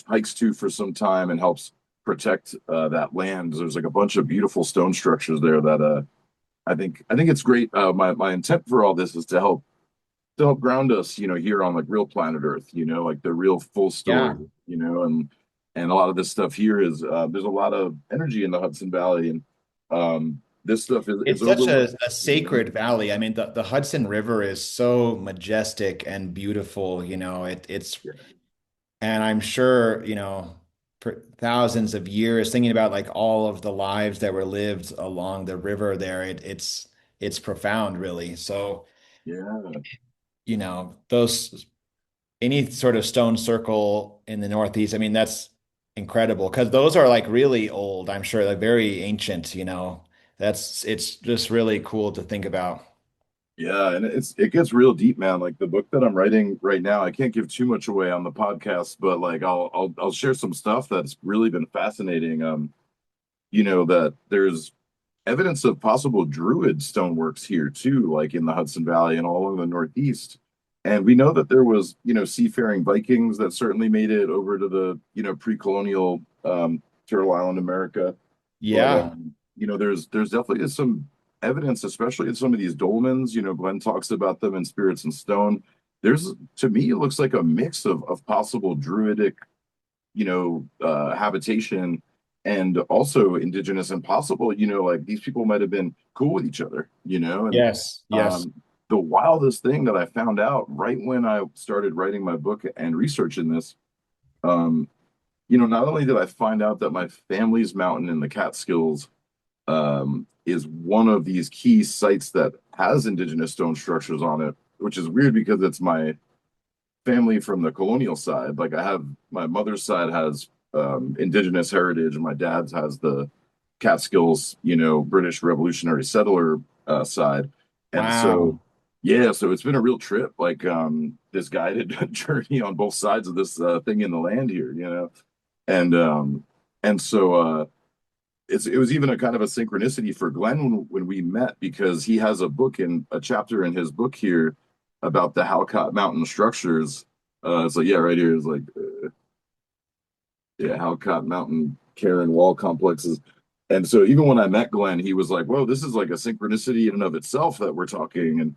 hikes to for some time and helps protect that land. There's like a bunch of beautiful stone structures there that I think it's great. My intent for all this is to help ground us, here on like real planet Earth, like the real full Yeah. story, and a lot of this stuff here is there's a lot of energy in the Hudson Valley, and this stuff is It's such overlooked. a sacred valley. I mean, the Hudson River is so majestic and beautiful, it's Yeah, and I'm sure, for thousands of years thinking about like all of the lives that were lived along the river there, it's profound really. So, yeah, those any sort of stone circle in the Northeast, I mean, that's incredible because those are like really old, I'm sure, like very ancient. It's just really cool to think about. yeah, and it gets real deep, man. Like the book that I'm writing right now, I can't give too much away on the podcast, but like I'll share some stuff that's really been fascinating. That there's evidence of possible Druid stoneworks here too, like in the Hudson Valley and all over the Northeast. And we know that there was, seafaring Vikings that certainly made it over to the, pre-colonial Turtle Island America. But Yeah. there's definitely some evidence, especially in some of these dolmens. Glenn talks about them in Spirits and Stone. There's to me, it looks like a mix of possible Druidic habitation and also indigenous and possible, like these people might have been cool with each other, and Yes. Yes. um, the wildest thing that I found out right when I started writing my book and researching this Um, not only did I find out that my family's mountain in the Catskills is one of these key sites that has indigenous stone structures on it, which is weird because it's my family from the colonial side. Like I have my mother's side has indigenous heritage, and my dad's has the Catskills, British Revolutionary settler side. And so, Wow. yeah, so it's been a real trip, like this guided journey on both sides of this thing in the land here. And it was even a kind of a synchronicity for Glenn when we met because he has a chapter in his book here about the Halcott Mountain structures. It's like, yeah, right here is like, yeah, Halcott Mountain Cairn Wall complexes. And so even when I met Glenn, he was like, whoa, this is like a synchronicity in and of itself that we're talking.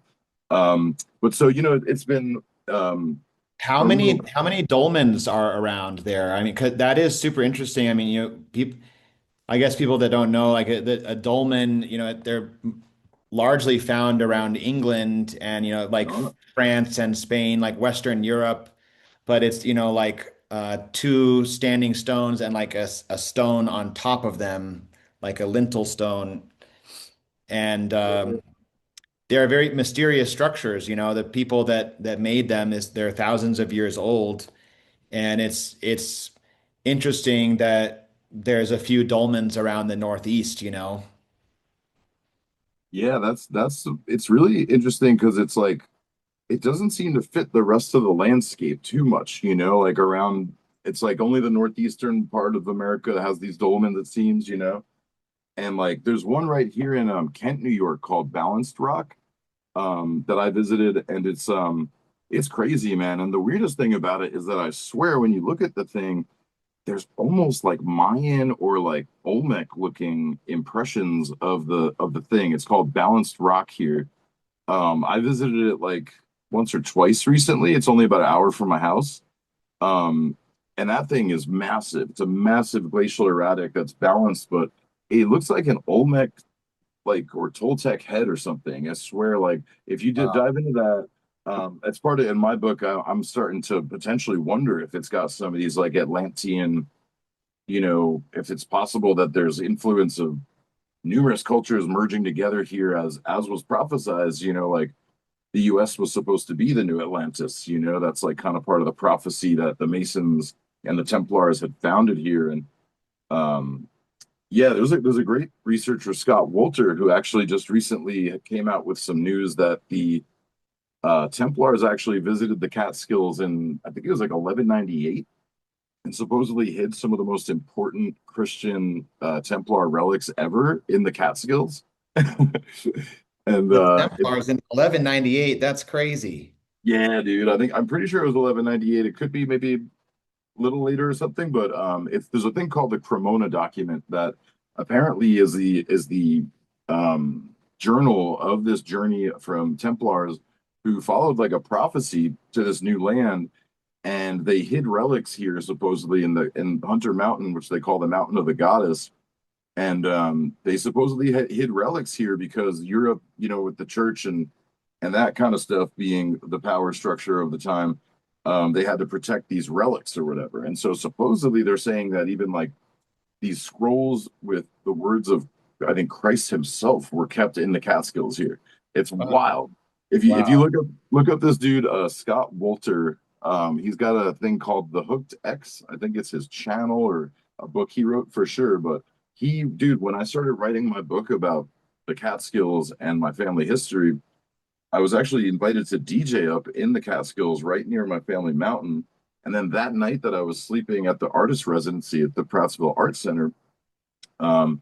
But so, it's been How a many real, how many dolmens are around there? I mean, 'cause that is super interesting. I mean, people, I guess people that don't know, like a dolmen, they're largely found around England and like uh, France and Spain, like Western Europe. But it's like two standing stones and like a stone on top of them, like a lintel stone. And they're very mysterious structures. The people that made them they're thousands of years old, and it's interesting that there's a few dolmens around the Northeast. yeah, it's really interesting because it's like, it doesn't seem to fit the rest of the landscape too much, like around, it's like only the northeastern part of America that has these dolmens, it seems. And like there's one right here in Kent, New York called Balanced Rock that I visited, and it's crazy, man. And the weirdest thing about it is that I swear when you look at the thing, there's almost like Mayan or like Olmec looking impressions of the thing. It's called Balanced Rock here. I visited it like once or twice recently. It's only about an hour from my house. Um, and that thing is massive. It's a massive glacial erratic that's balanced, but it looks like an Olmec like or Toltec head or something. I swear, like if you did dive into that, it's part of in my book. I'm starting to potentially wonder if it's got some of these like Atlantean, if it's possible that there's influence of numerous cultures merging together here as was prophesized, like the US was supposed to be the new Atlantis, that's like kind of part of the prophecy that the Masons and the Templars had founded here. And um yeah, there's a great researcher, Scott Wolter, who actually just recently came out with some news that the Templars actually visited the Catskills in, I think it was like 1198, and supposedly hid some of the most important Christian Templar relics ever in the Catskills. And The Templars in 1198. That's crazy. yeah, dude, I'm pretty sure it was 1198. It could be maybe a little later or something, but it's there's a thing called the Cremona document that apparently is the journal of this journey from Templars who followed like a prophecy to this new land, and they hid relics here supposedly in Hunter Mountain, which they call the Mountain of the Goddess. And they supposedly hid relics here because Europe, with the church and that kind of stuff being the power structure of the time, they had to protect these relics or whatever. And so supposedly they're saying that even like these scrolls with the words of, I think, Christ himself were kept in the Catskills here. It's Oh, wild. If you wow. look up this dude, Scott Wolter, he's got a thing called The Hooked X. I think it's his channel or a book he wrote for sure. But dude, when I started writing my book about the Catskills and my family history, I was actually invited to DJ up in the Catskills right near my family mountain. And then that night that I was sleeping at the artist residency at the Prattsville Art Center, um,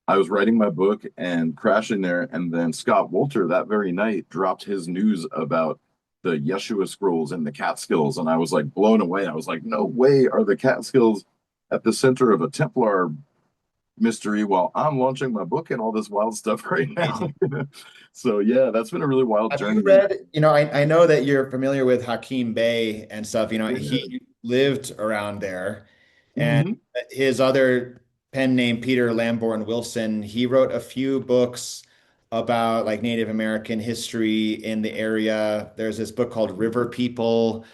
I was writing my book and crashing there. And then Scott Wolter that very night dropped his news about the Yeshua scrolls in the Catskills. And I was like blown away. I was like, no way are the Catskills at the center of a Templar mystery while I'm launching my book and all this wild stuff right now. So yeah, that's been a really wild Have you journey. read, I know that you're familiar with Hakeem Bey and stuff. Yeah. He lived around there, and Hmm. his other pen name, Peter Lamborn Wilson, he wrote a few books about like Native American history in the area. There's this book called River People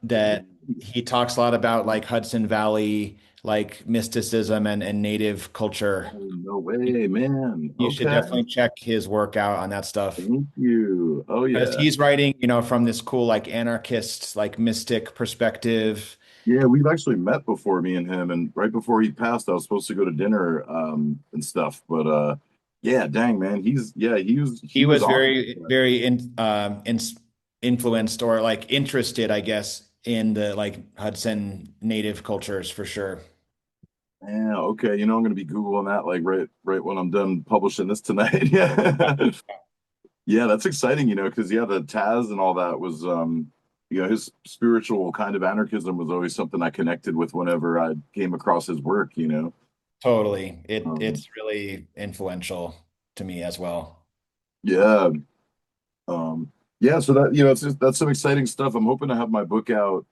that he talks a lot about like Hudson Valley, like mysticism and native culture. Oh, no way, man. You should Okay. definitely check his work out on that stuff. Thank you. Oh Because yeah. he's writing, from this cool like anarchist, like mystic perspective. Yeah, we've actually met before, me and him, and right before he passed, I was supposed to go to dinner and stuff. But yeah, dang man, he He was was on. very, very influenced or like interested, I guess, in the like Hudson native cultures for sure. Yeah, okay. I'm gonna be Googling that like right when I'm done publishing this tonight. Yeah. Yeah, that's exciting, because yeah, the Taz and all that was his spiritual kind of anarchism was always something I connected with whenever I came across his work. Totally. Um, It's really influential to me as well. yeah. Yeah, so that's some exciting stuff. I'm hoping to have my book out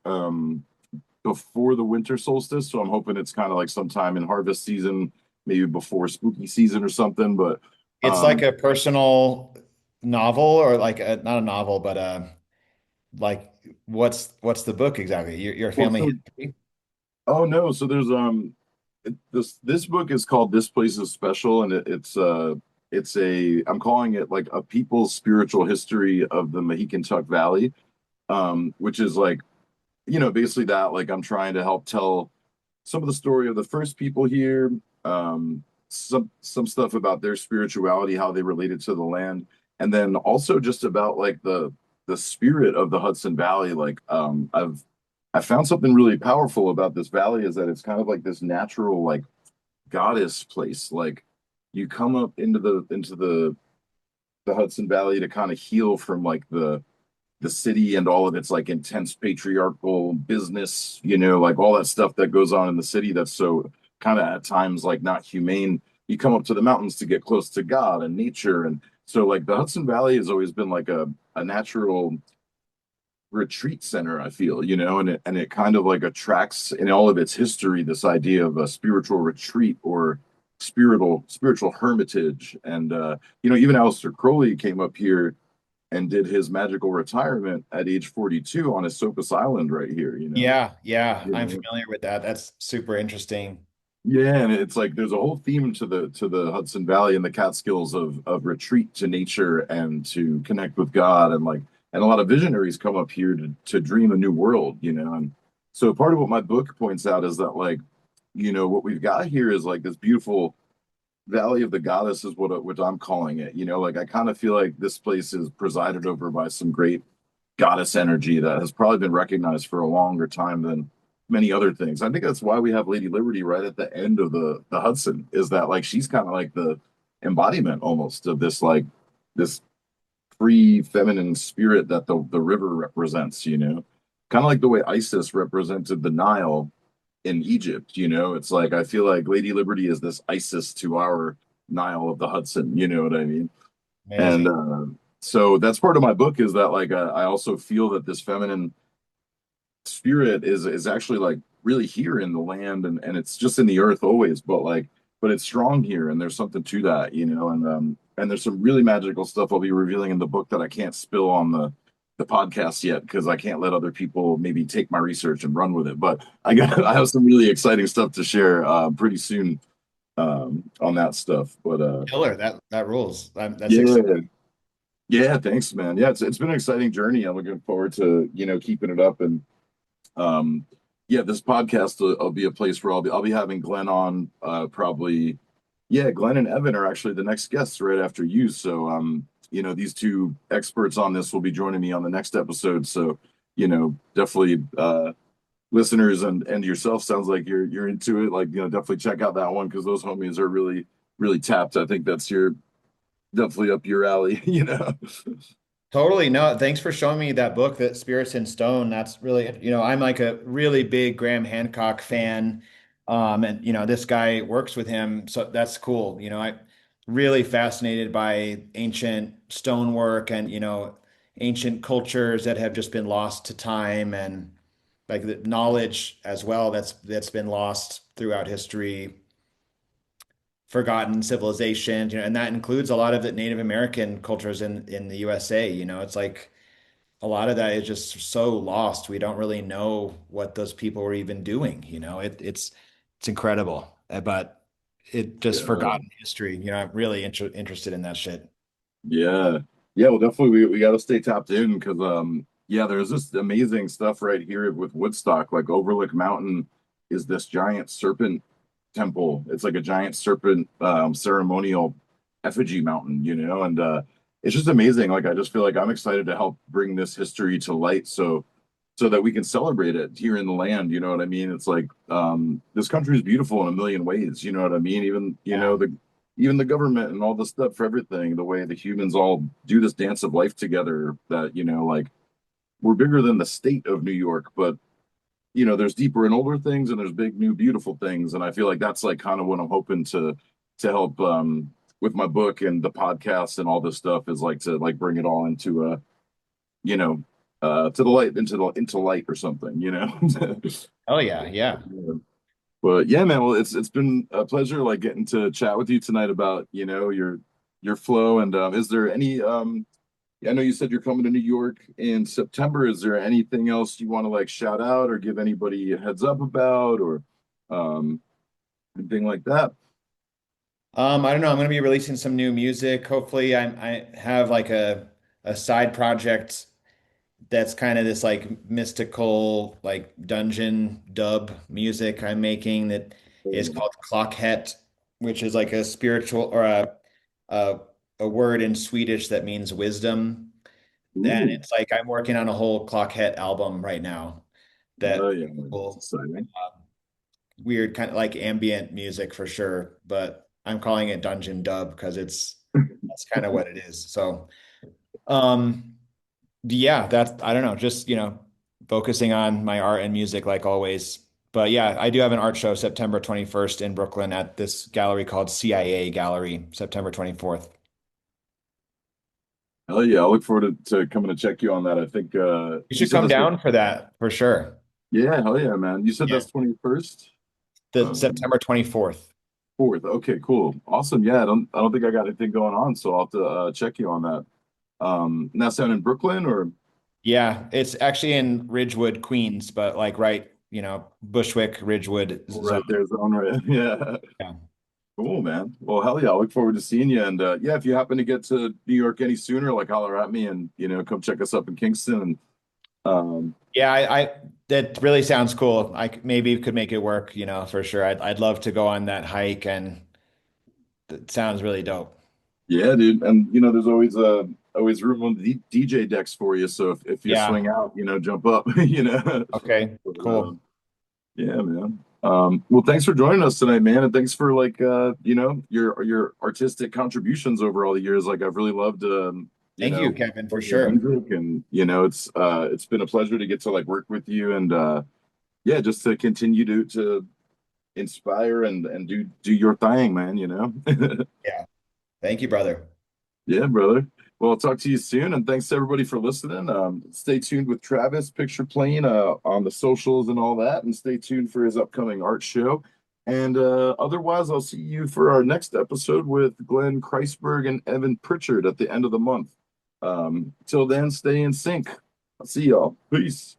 before the winter solstice. So I'm hoping it's kind of like sometime in harvest season, maybe before spooky season or something. But It's like um a personal novel or like not a novel, but like what's the book exactly? Your well family so history? oh no, so there's this book is called This Place is Special, and it's a I'm calling it like a people's spiritual history of the Tuck Valley, which is like, basically that like I'm trying to help tell some of the story of the first people here, some stuff about their spirituality, how they related to the land, and then also just about like the spirit of the Hudson Valley. Like I found something really powerful about this valley is that it's kind of like this natural like goddess place. Like you come up into the Hudson Valley to kind of heal from like the city and all of its like intense patriarchal business, like all that stuff that goes on in the city that's so kind of at times like not humane. You come up to the mountains to get close to God and nature. And so like the Hudson Valley has always been like a natural retreat center, I feel, and it kind of like attracts in all of its history this idea of a spiritual retreat or spiritual hermitage. And even Aleister Crowley came up here and did his magical retirement at age 42 on Esopus Island right here, Yeah, yeah, you I'm know. familiar with that. That's super interesting. Yeah, and it's like there's a whole theme to the Hudson Valley and the Catskills of retreat to nature and to connect with God, and a lot of visionaries come up here to dream a new world. And so part of what my book points out is that like, what we've got here is like this beautiful Valley of the Goddess is what I'm calling it. Like I kind of feel like this place is presided over by some great goddess energy that has probably been recognized for a longer time than many other things. I think that's why we have Lady Liberty right at the end of the Hudson, is that like she's kind of like the embodiment almost of this free feminine spirit that the river represents. Kind of like the way Isis represented the Nile in Egypt. It's like I feel like Lady Liberty is this Isis to our Nile of the Hudson, you know what I mean? And Amazing. so that's part of my book is that like I also feel that this feminine spirit is actually like really here in the land, and it's just in the earth always, but it's strong here, and there's something to that. And there's some really magical stuff I'll be revealing in the book that I can't spill on the podcast yet because I can't let other people maybe take my research and run with it. But I have some really exciting stuff to share pretty soon on that stuff. But Killer, that rules. That's exciting. yeah, yeah, thanks, man. Yeah, it's been an exciting journey. I'm looking forward to keeping it up. And um, yeah, this podcast will be a place where I'll be having Glenn on probably. Yeah, Glenn and Evan are actually the next guests right after you. So these two experts on this will be joining me on the next episode. So definitely listeners and yourself sounds like you're into it. Like definitely check out that one because those homies are really really tapped. I think that's your definitely up your alley. Totally. No, thanks for showing me that book, that Spirits in Stone. That's really, I'm like a really big Graham Hancock fan. And this guy works with him, so that's cool. I really fascinated by ancient stonework and, ancient cultures that have just been lost to time and like the knowledge as well that's been lost throughout history, forgotten civilizations, and that includes a lot of the Native American cultures in the USA. It's like a lot of that is just so lost. We don't really know what those people were even doing. It's incredible, but it just Yeah. forgotten history. I'm really interested in that shit. Yeah. Yeah, well definitely we got to stay tapped in because yeah, there's this amazing stuff right here with Woodstock. Like Overlook Mountain is this giant serpent temple. It's like a giant serpent ceremonial effigy mountain, and it's just amazing. Like I just feel like I'm excited to help bring this history to light so that we can celebrate it here in the land, you know what I mean? It's like this country is beautiful in a million ways, you know what I mean? Even, Yeah. even the government and all the stuff for everything, the way the humans all do this dance of life together that, like we're bigger than the state of New York, but there's deeper and older things and there's big new beautiful things. And I feel like that's like kind of what I'm hoping to help with my book and the podcast and all this stuff is like to like bring it all into a, you know, to the light, into light or something. Oh yeah, yeah. But yeah, man, well, it's been a pleasure like getting to chat with you tonight about your flow. And is there any yeah, I know you said you're coming to New York in September. Is there anything else you want to like shout out or give anybody a heads up about or um anything like that? I don't know. I'm going to be releasing some new music. Hopefully, I have like a side project that's kind of this like mystical like dungeon dub music I'm making that is Um, called Clockhet, which is like a spiritual or a a word in Swedish that means wisdom. And Ooh, it's like I'm working on a whole Clockhet album right now oh that yeah, it's will exciting. weird kind of like ambient music for sure, but I'm calling it dungeon dub because that's kind of what it is. So, um, yeah, that's I don't know, just focusing on my art and music like always. But yeah, I do have an art show September 21st in Brooklyn at this gallery called CIA Gallery, September 24th. Hell yeah, I'll look forward to coming to check you on that. I think You you should said come that's down for that for sure. yeah, hell yeah, man. You said Yeah. that's 21st? The Um September 24th. 4th. Okay, cool. Awesome. Yeah, I don't think I got anything going on, so I'll have to check you on that. And that's down in Brooklyn or Yeah, it's actually in Ridgewood, Queens, but like right, Bushwick, Ridgewood zone. right there, zone right. Yeah. Yeah. Cool, man. Well, hell yeah, I look forward to seeing you. And yeah, if you happen to get to New York any sooner, like holler at me and come check us up in Kingston. And Yeah, I that really sounds cool. Maybe could make it work, for sure. I'd love to go on that hike and it sounds really dope. yeah, dude. And there's always room on the DJ decks for you. So if you Yeah. swing out, jump up, Okay. But, Cool. yeah, man. Well, thanks for joining us tonight, man, and thanks for like your artistic contributions over all the years. Like I've really loved Thank you, Kevin, for your sure. music, and it's been a pleasure to get to like work with you and yeah, just to continue to inspire and do your thing, man. Yeah. Thank you, brother. Yeah, brother. Well, I'll talk to you soon, and thanks to everybody for listening. Stay tuned with Travis Pictureplane on the socials and all that, and stay tuned for his upcoming art show. And otherwise, I'll see you for our next episode with Glenn Kreisberg and Evan Pritchard at the end of the month. Till then, stay in sync. I'll see y'all. Peace.